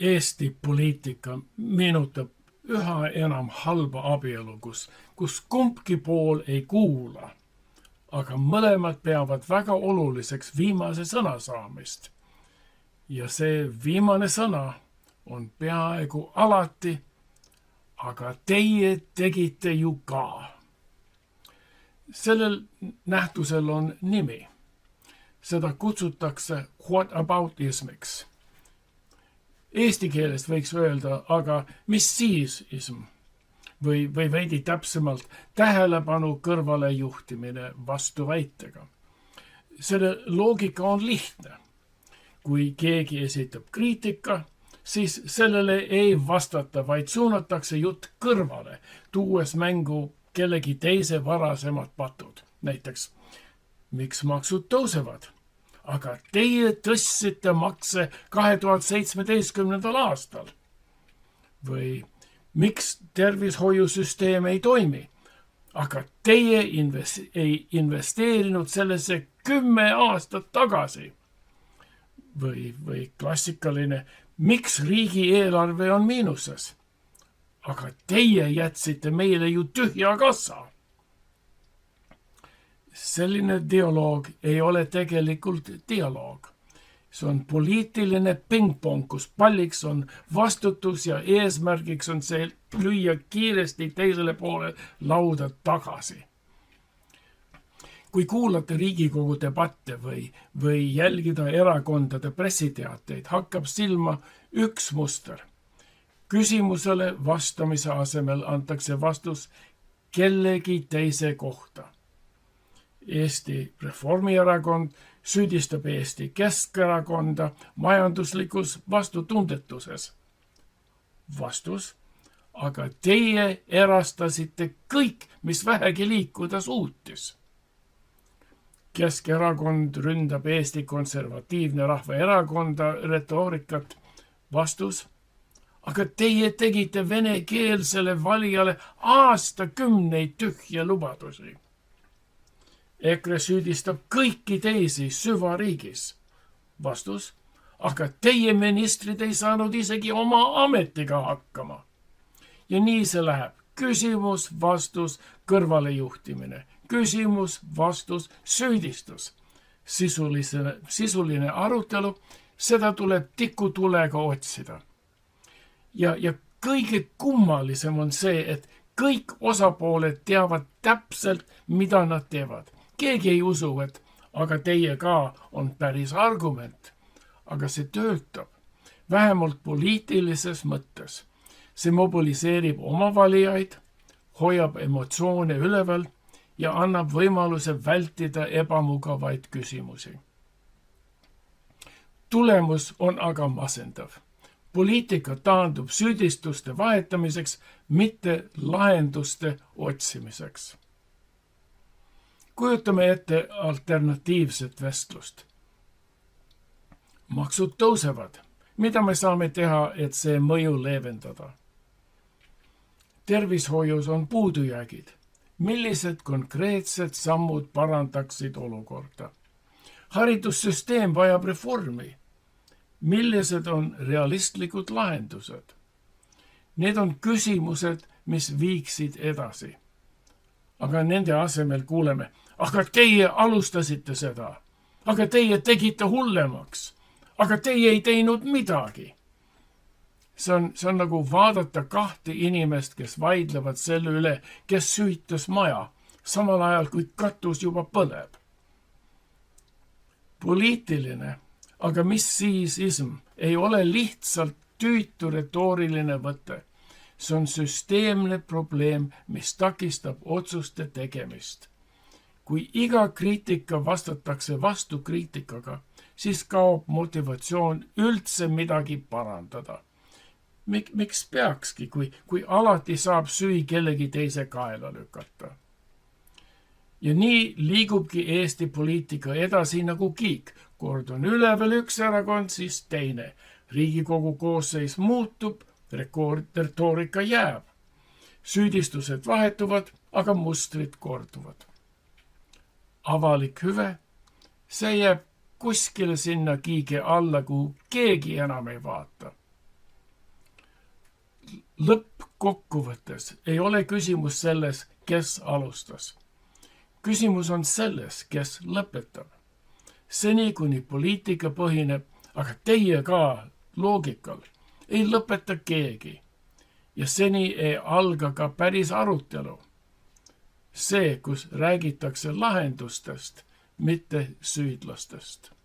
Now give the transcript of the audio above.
Eesti poliitika meenutab üha enam halba abielu, kus kumbki pool ei kuula, aga mõlemad peavad väga oluliseks viimase sõna saamist. Ja see viimane sõna on peaaegu alati, aga teie tegite ju ka. Sellel nähtusel on nimi. Seda kutsutakse whataboutismiks. Eesti keeles võiks öelda, aga mis siis ism? Või veidi täpsemalt tähelepanu kõrvale juhtimine vastuväitega. Selle loogika on lihtne. Kui keegi esitab kriitika, siis sellele ei vastata, vaid suunatakse jutt kõrvale, tuues mängu kellegi teise varasemad patud. Näiteks, miks maksud tõusevad? Aga teie tõstsite makse 2017. aastal. Või miks tervishoiusüsteem ei toimi? Aga teie ei investeerinud sellesse 10 aastat tagasi. Või klassikaline, miks riigieelarve on miinuses? Aga teie jätsite meile ju tühja kassa. Selline dialoog ei ole tegelikult dialoog. See on poliitiline pingpong, kus palliks on vastutus ja eesmärgiks on see lüüa kiiresti teisele poole lauda tagasi. Kui kuulate Riigikogu debatte või jälgida erakondade pressiteateid, hakkab silma üks muster. Küsimusele vastamise asemel antakse vastus kellegi teise kohta. Eesti Reformierakond süüdistab Eesti Keskerakonda majanduslikus vastutundetuses. Vastus, aga teie erastasite kõik, mis vähegi liikuda suutis. Keskerakond ründab Eesti Konservatiivne Rahvaerakonda retoorikat. Vastus, aga teie tegite venekeelsele valijale aastakümneid tühja lubadusi. EKRE süüdistab kõiki teisi süvariigis. Vastus, aga teie ministrid ei saanud isegi oma ametiga hakkama. Ja nii see läheb. Küsimus, vastus, kõrvalejuhtimine. Küsimus, vastus, süüdistus. Sisuline arutelu, seda tuleb tikutulega otsida. Ja kõige kummalisem on see, et kõik osapooled teavad täpselt, mida nad teevad. Keegi ei usu, et aga teie ka on päris argument. Aga see töötab. Vähemalt poliitilises mõttes. See mobiliseerib oma valijaid, hoiab emotsioone üleval ja annab võimaluse vältida ebamugavaid küsimusi. Tulemus on aga masendav. Poliitika taandub süüdistuste vahetamiseks, mitte lahenduste otsimiseks. Kujutame ette alternatiivset vestlust. Maksud tõusevad. Mida me saame teha, et see mõju leevendada? Tervishoius on puudujäägid. Millised konkreetsed sammud parandaksid olukorda? Haridussüsteem vajab reformi. Millised on realistlikud lahendused? Need on küsimused, mis viiksid edasi. Aga nende asemel kuuleme, aga teie alustasite seda. Aga teie tegite hullemaks. Aga teie ei teinud midagi. See on nagu vaadata kahte inimest, kes vaidlevad selle üle, kes süütas maja, samal ajal kui katus juba põleb. Poliitiline, aga mis siis ism, ei ole lihtsalt tüütu retooriline võte. See on süsteemne probleem, mis takistab otsuste tegemist. Kui iga kriitika vastatakse vastu kriitikaga, siis kaob motivatsioon üldse midagi parandada. Miks peakski, kui alati saab süü kellegi teise kaela lükata? Ja nii liigubki Eesti poliitika edasi nagu kiik. Kord on üleval üks erakond, siis teine. Riigikogu koosseis muutub, retoorika jääb. Süüdistused vahetuvad, aga mustrid korduvad. Avalik hüve, see jääb kuskile sinna kiige alla, kuhu keegi enam ei vaata. lõppkokkuvõttes ei ole küsimus selles, kes alustas. Küsimus on selles, kes lõpetab. Seni, kuni poliitika põhineb, aga teie ka loogikal, ei lõpeta keegi. Ja seni ei alga ka päris arutelu. See, kus räägitakse lahendustest, mitte süüdlastest.